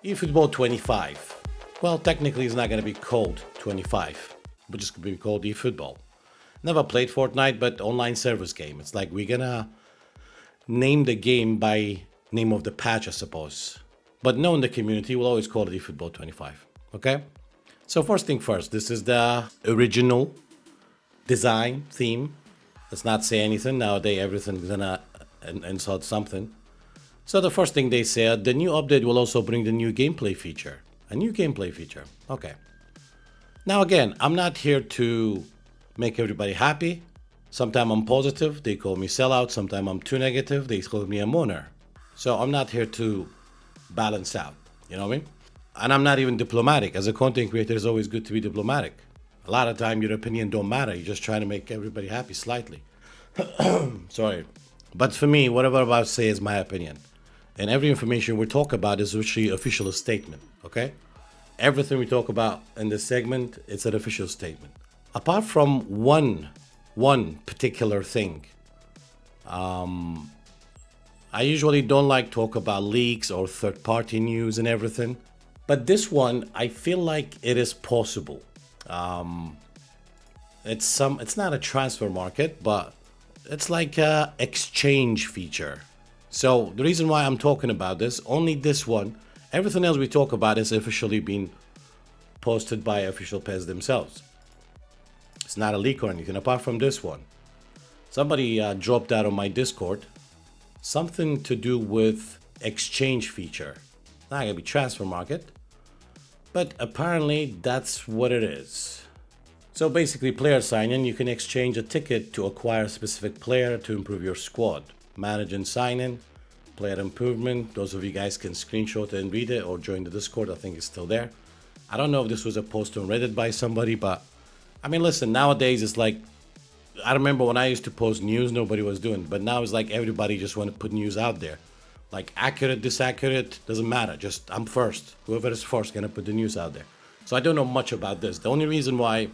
eFootball 25. Well, technically it's not going to be called 25, but just going to be called eFootball. Never played Fortnite, but online service game. It's like we're going to name the game by name of the patch, I suppose. But no, in the community, we'll always call it eFootball 25. Okay? So first thing first, this is the original design theme. Let's not say anything. Nowadays, everything's gonna insult something. So the first thing they said, the new update will also bring the new gameplay feature. A new gameplay feature. Okay. Now again, I'm not here to make everybody happy. Sometimes I'm positive, they call me sellout. Sometimes I'm too negative, they call me a moaner. So I'm not here to balance out. You know what I mean? And I'm not even diplomatic. As a content creator, it's always good to be diplomatic. A lot of time your opinion don't matter. You're just trying to make everybody happy slightly. Sorry. But for me, whatever I'm about to say is my opinion. And every information we talk about is actually official statement, okay? Everything we talk about in this segment, it's an official statement. Apart from one particular thing, I usually don't like talk about leaks or third-party news and everything. But this one, I feel like it is possible. It's not a transfer market, but it's like a exchange feature. So the reason why I'm talking about this, only this one, everything else we talk about is officially being posted by official PES themselves. It's not a leak or anything apart from this one. Somebody dropped out on my Discord, something to do with exchange feature. Not gonna be transfer market, but apparently that's what it is. So basically player sign in, you can exchange a ticket to acquire a specific player to improve your squad. Manage and sign in, player improvement. Those of you guys can screenshot it and read it or join the Discord. I think it's still there. I don't know if this was a post on Reddit by somebody, but I mean, listen, nowadays it's like, I remember when I used to post news, nobody was doing it, but now it's like everybody just want to put news out there. Like accurate, disaccurate, doesn't matter. Just I'm first. Whoever is first gonna put the news out there. So I don't know much about this. The only reason why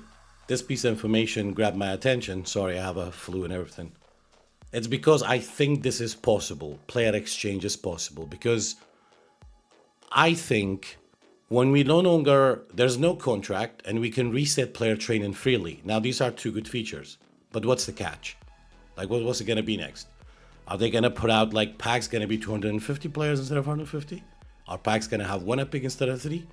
this piece of information grabbed my attention, sorry, I have a flu and everything. It's because I think this is possible. Player exchange is possible because I think when we no longer, there's no contract and we can reset player training freely. Now, these are two good features, but what's the catch? Like, what's it going to be next? Are they going to put out like packs going to be 250 players instead of 150? Are packs going to have one epic instead of three?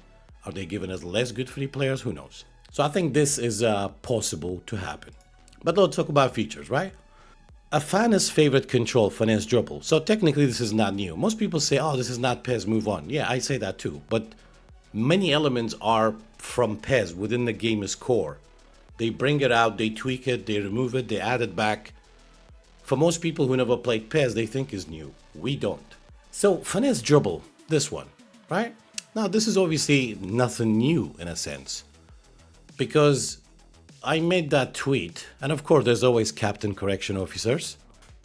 Are they giving us less good free players? Who knows? So I think this is possible to happen. But let's talk about features, right? A fan's favorite control, Finesse dribble. So technically this is not new. Most people say, oh, this is not PES, move on. Yeah, I say that too. But many elements are from PES within the game's core. They bring it out, they tweak it, they remove it, they add it back. For most people who never played PES, they think is new. We don't. So Finesse dribble, this one, right? Now this is obviously nothing new in a sense. Because I made that tweet, and of course there's always captain correction officers.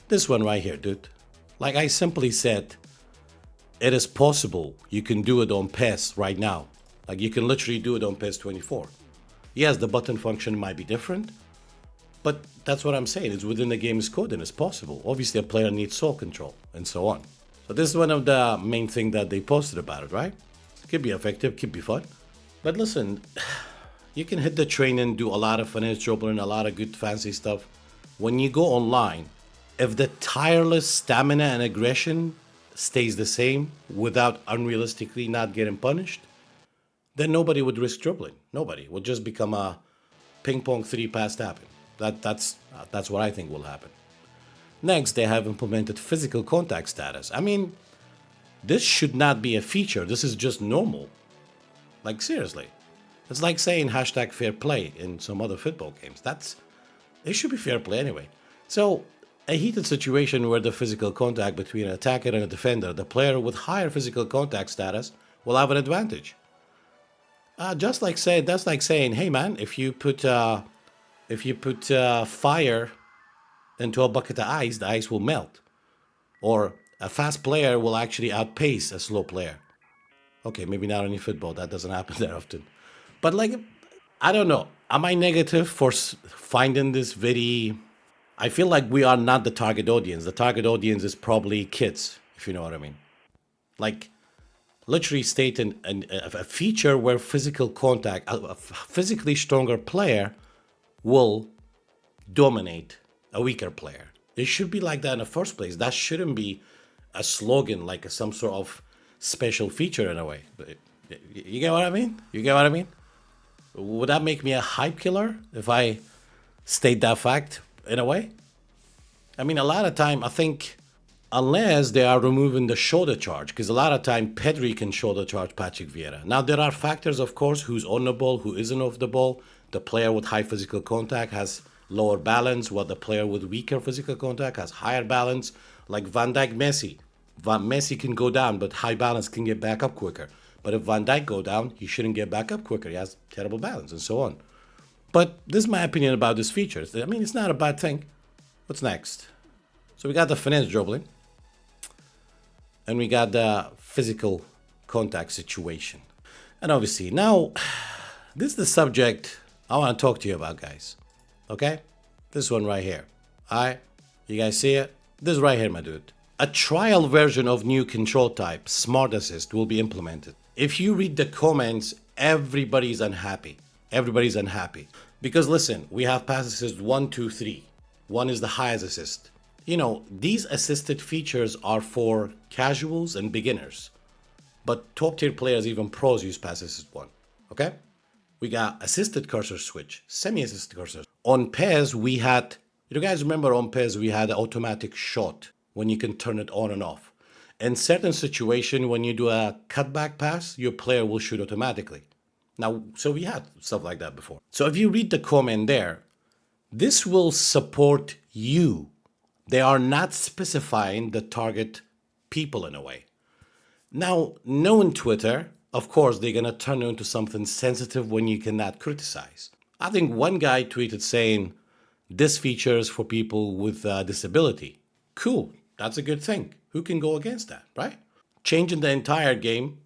This one right here, dude. Like I simply said, it is possible you can do it on PES right now. Like you can literally do it on PES 24. Yes, the button function might be different, but that's what I'm saying. It's within the game's code and it's possible. Obviously a player needs soul control and so on. So this is one of the main things that they posted about it, right? Could be effective, could be fun. But listen, you can hit the train and do a lot of finesse dribbling, a lot of good fancy stuff. When you go online, if the tireless stamina and aggression stays the same without unrealistically not getting punished, then nobody would risk dribbling. Nobody would just become a ping pong 3-pass tapping. That's what I think will happen. Next, they have implemented physical contact status. I mean, this should not be a feature. This is just normal. Like seriously. It's like saying hashtag fair play in some other football games. It should be fair play anyway. So, a heated situation where the physical contact between an attacker and a defender, the player with higher physical contact status will have an advantage. That's like saying, hey man, if you put fire into a bucket of ice, the ice will melt. Or a fast player will actually outpace a slow player. Okay, maybe not in football. That doesn't happen that often. But like, I don't know. Am I negative for finding this very? I feel like we are not the target audience. The target audience is probably kids, if you know what I mean. Like, literally stating a feature where physical contact, a physically stronger player will dominate a weaker player. It should be like that in the first place. That shouldn't be a slogan, like some sort of special feature in a way. You get what I mean? You get what I mean? Would that make me a hype killer if I state that fact in a way? I mean, a lot of time, I think, unless they are removing the shoulder charge, because a lot of time Pedri can shoulder charge Patrick Vieira. Now, there are factors, of course, who's on the ball, who isn't off the ball. The player with high physical contact has lower balance, while the player with weaker physical contact has higher balance, like Van Dijk, Messi. Messi can go down, but high balance can get back up quicker. But if Van Dijk go down, he shouldn't get back up quicker. He has terrible balance and so on. But this is my opinion about this feature. I mean, it's not a bad thing. What's next? So we got the finesse dribbling. And we got the physical contact situation. And obviously, now, this is the subject I want to talk to you about, guys. Okay? This one right here. Alright? You guys see it? This right here, my dude. A trial version of new control type, Smart Assist, will be implemented. If you read the comments, everybody's unhappy. Everybody's unhappy. Because listen, we have pass assist 1, 2, 3. 1 is the highest assist. You know, these assisted features are for casuals and beginners. But top tier players, even pros, use pass assist 1. Okay? We got assisted cursor switch, semi-assisted cursor. On PES, we had, you guys remember on PES, we had an automatic shot when you can turn it on and off. In certain situation, when you do a cutback pass, your player will shoot automatically. Now, so we had stuff like that before. So if you read the comment there, this will support you. They are not specifying the target people in a way. Now, knowing Twitter, of course, they're going to turn it into something sensitive when you cannot criticize. I think one guy tweeted saying, this feature is for people with disability. Cool, that's a good thing. Who can go against that, right? Changing the entire game,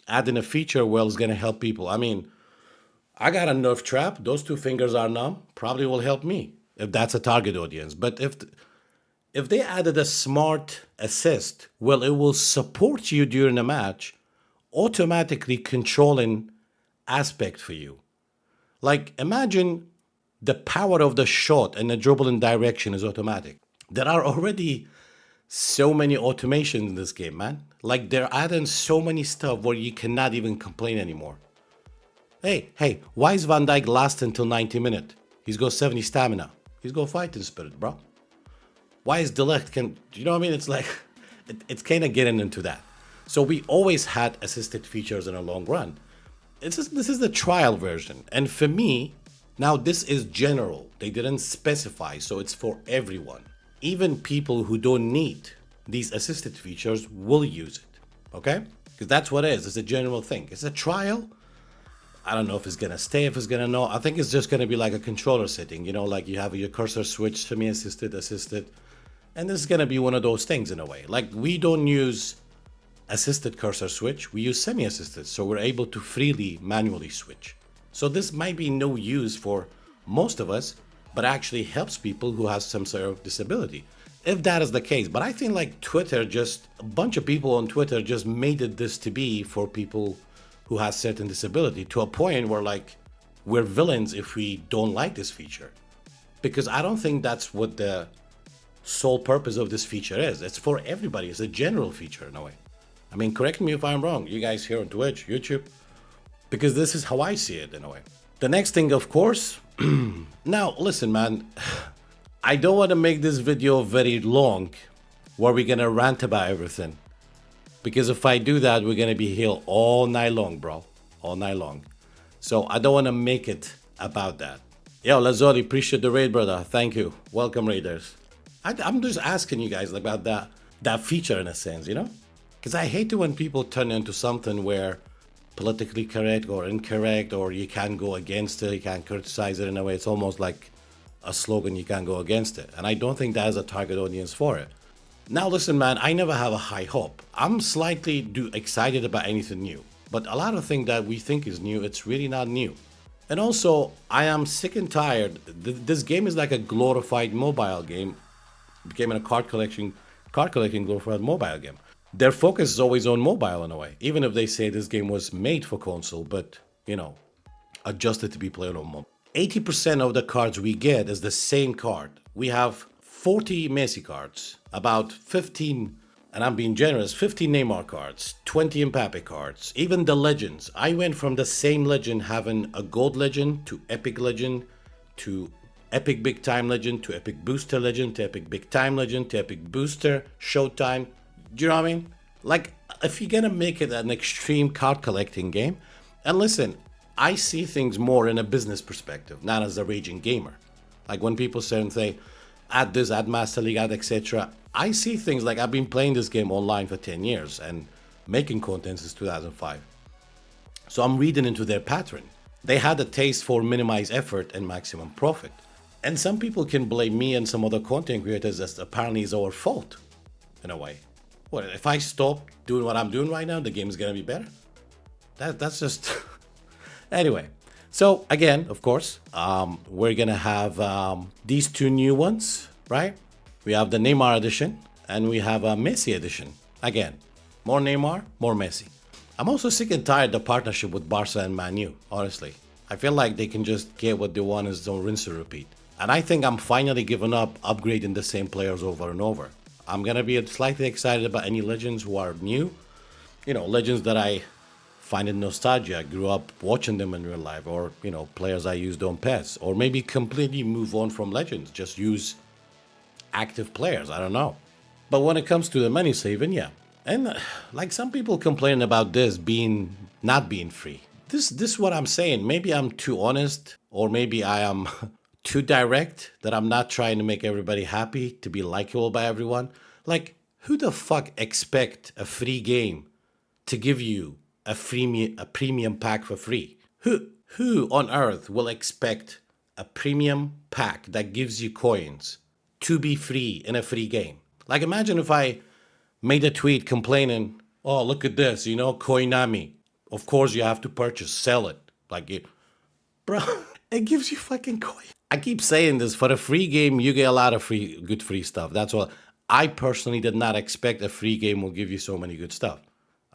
adding a feature, well, is going to help people. I mean, I got a nerf trap. Those 2 fingers are numb. Probably will help me if that's a target audience. But if they added a smart assist, well, it will support you during a match, automatically controlling aspect for you. Like, imagine the power of the shot and the dribbling direction is automatic. There are already so many automations in this game, man. Like, they're adding so many stuff where you cannot even complain anymore. Hey, why is Van Dijk last until 90 minutes? He's got 70 stamina. He's got fighting spirit, bro. Why is De Ligt you know what I mean? It's like, it's kind of getting into that. So we always had assisted features in a long run. This is the trial version. And for me, now this is general. They didn't specify, so it's for everyone. Even people who don't need these assisted features will use it, okay? Because that's what it is. It's a general thing. It's a trial. I don't know if it's going to stay, if it's going to no. I think it's just going to be like a controller setting, you know, like you have your cursor switch, semi-assisted, assisted. And this is going to be one of those things in a way. Like, we don't use assisted cursor switch. We use semi-assisted, so we're able to freely manually switch. So this might be no use for most of us, but actually helps people who have some sort of disability, if that is the case. But I think like Twitter, just a bunch of people on Twitter just made it this to be for people who have certain disability, to a point where like we're villains if we don't like this feature. Because I don't think that's what the sole purpose of this feature is. It's for everybody. It's a general feature in a way. I mean, correct me if I'm wrong, you guys here on Twitch, YouTube, because this is how I see it in a way. The next thing, of course, now listen, man, I don't want to make this video very long where we're going to rant about everything. Because if I do that, we're going to be here all night long, bro. All night long. So I don't want to make it about that. Yo, Lazori, appreciate the raid, brother. Thank you. Welcome, Raiders. I'm just asking you guys about that feature in a sense, you know? Because I hate it when people turn into something where politically correct or incorrect, or you can't go against it, you can't criticize it in a way. It's almost like a slogan, you can't go against it. And I don't think that is a target audience for it. Now listen, man, I never have a high hope. I'm slightly excited about anything new. But a lot of things that we think is new, it's really not new. And also, I am sick and tired. This game is like a glorified mobile game. It became a card collecting glorified mobile game. their focus is always on mobile in a way. Even if they say this game was made for console, but adjusted to be played on mobile. 80% of the cards we get is the same card. We have 40 Messi cards, about 15, and I'm being generous, 15 Neymar cards, 20 Mbappe cards, even the legends. I went from the same legend having a gold legend to epic legend to epic big time legend to epic booster legend to epic big time legend to epic booster showtime. Do you know what I mean? Like, if you're gonna make it an extreme card collecting game, and listen, I see things more in a business perspective, not as a raging gamer. Like when people say and say, add this, add Master League, add etc. I see things like I've been playing this game online for 10 years and making content since 2005. So I'm reading into their pattern. They had a taste for minimize effort and maximum profit. And some people can blame me and some other content creators as apparently it's our fault, in a way. What, if I stop doing what I'm doing right now, the game is gonna be better? That's just... Anyway, so again, of course, we're gonna have these two new ones, right? We have the Neymar edition and we have a Messi edition. Again, more Neymar, more Messi. I'm also sick and tired of the partnership with Barca and Man U, honestly. I feel like they can just get what they want and don't rinse and repeat. And I think I'm finally giving up upgrading the same players over and over. I'm gonna be slightly excited about any legends who are new. Legends that I find it nostalgia. I grew up watching them in real life, or players I used on PES, or maybe completely move on from legends, just use active players. I don't know. But when it comes to the money saving, yeah, and like some people complain about this being not being free. This is what I'm saying. Maybe I'm too honest, or maybe I am too direct, that I'm not trying to make everybody happy to be likable by everyone. Like, who the fuck expect a free game to give you a premium pack for free? Who on earth will expect a premium pack that gives you coins to be free in a free game? Like, imagine if I made a tweet complaining, oh, look at this, Konami. Of course you have to purchase, sell it. Bro, it gives you fucking coins. I keep saying this, for a free game, you get a lot of good free stuff. That's all. I personally did not expect a free game will give you so many good stuff.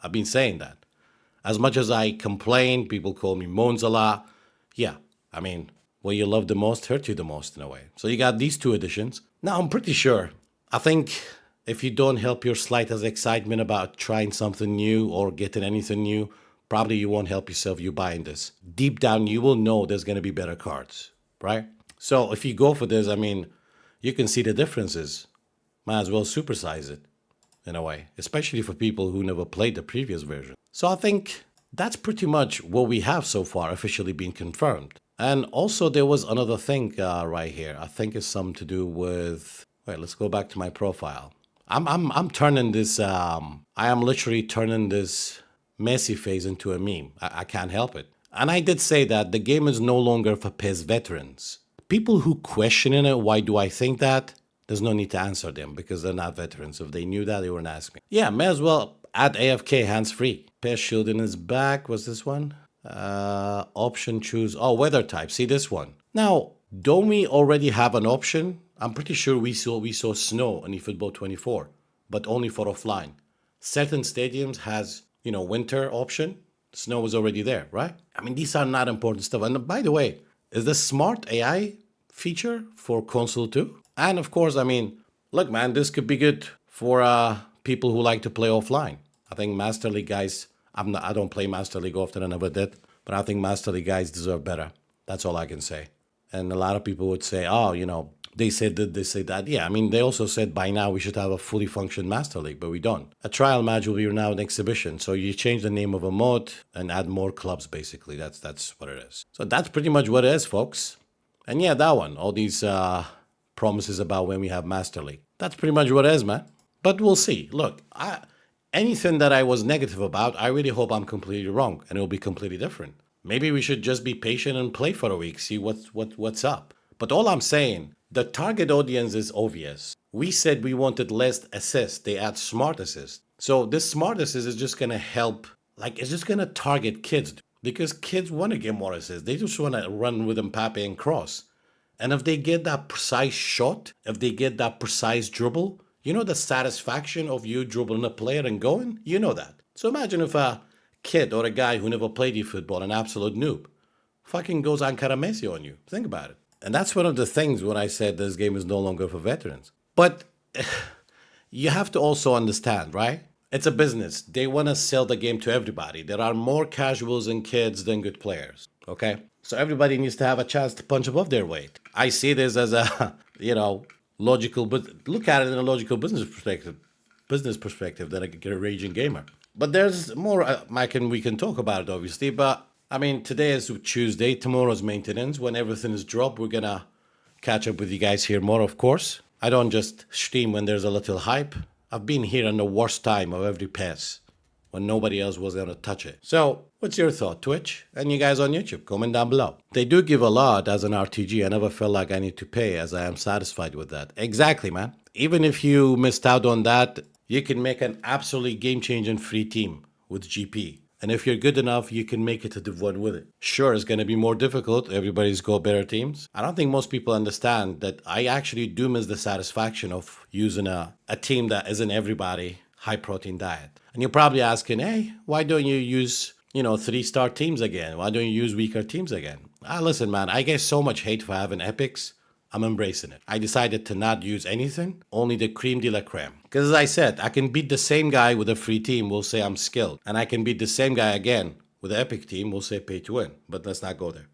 I've been saying that. As much as I complain, people call me Monzala. Yeah, I mean, what you love the most hurt you the most in a way. So you got these two editions. Now, I'm pretty sure. I think if you don't help your slightest excitement about trying something new or getting anything new, probably you won't help yourself you buying this. Deep down, you will know there's going to be better cards, right? So if you go for this, I mean, you can see the differences. Might as well supersize it in a way, especially for people who never played the previous version. So I think that's pretty much what we have so far officially been confirmed. And also there was another thing right here. I think it's something to do with... Wait, let's go back to my profile. I'm turning this... I am literally turning this Messi phase into a meme. I can't help it. And I did say that the game is no longer for PES veterans. People who question it, why do I think that? There's no need to answer them because they're not veterans. If they knew that, they wouldn't ask me. Yeah, may as well add AFK hands-free. PES shield in his back. What's this one? Option choose. Oh, weather type. See this one. Now, don't we already have an option? I'm pretty sure we saw snow in eFootball 24, but only for offline. Certain stadiums has, winter option. Snow is already there, right? I mean, these are not important stuff. And by the way, is the smart AI feature for console too? And of course, I mean, look, man, this could be good for people who like to play offline. I think Master League guys, I don't play Master League often, I never did, but I think Master League guys deserve better. That's all I can say. And a lot of people would say, oh, they said that, they said that. Yeah, I mean, they also said by now we should have a fully functioning Master League, but we don't. A trial match will be now an exhibition. So you change the name of a mode and add more clubs, basically. That's what it is. So that's pretty much what it is, folks. And yeah, that one, all these promises about when we have Master League. That's pretty much what it is, man. But we'll see. Look, anything that I was negative about, I really hope I'm completely wrong and it'll be completely different. Maybe we should just be patient and play for a week, see what's up. But all I'm saying, the target audience is obvious. We said we wanted less assist. They add smart assist. So this smart assist is just going to help, it's just going to target kids because kids want to get more assist. They just want to run with Mbappe and cross. And if they get that precise shot, if they get that precise dribble, You know the satisfaction of you dribbling a player and going? You know that. So imagine if a kid or a guy who never played eFootball, an absolute noob, fucking goes Ankara Messi on you. Think about it. And that's one of the things when I said this game is no longer for veterans. But you have to also understand, right? It's a business. They want to sell the game to everybody. There are more casuals and kids than good players, okay? So everybody needs to have a chance to punch above their weight. I see this as a, logical, but look at it in a logical business perspective than a raging gamer. But there's more, we can talk about it, obviously, but I mean, today is Tuesday, tomorrow's maintenance. When everything is dropped, we're gonna catch up with you guys here more, of course. I don't just stream when there's a little hype. I've been here in the worst time of every pass, when nobody else was gonna touch it. So, what's your thought, Twitch? And you guys on YouTube, comment down below. They do give a lot as an RTG. I never felt like I need to pay, as I am satisfied with that. Exactly, man. Even if you missed out on that, you can make an absolutely game-changing free team with GP. And if you're good enough, you can make it to Div 1 with it. Sure, it's going to be more difficult. Everybody's got better teams. I don't think most people understand that I actually do miss the satisfaction of using a team that isn't everybody high-protein diet. And you're probably asking, hey, why don't you use, 3-star teams again? Why don't you use weaker teams again? Listen, man, I get so much hate for having epics. I'm embracing it. I decided to not use anything, only the creme de la creme. Because as I said, I can beat the same guy with a free team, we'll say I'm skilled. And I can beat the same guy again with an epic team, we'll say pay to win. But let's not go there.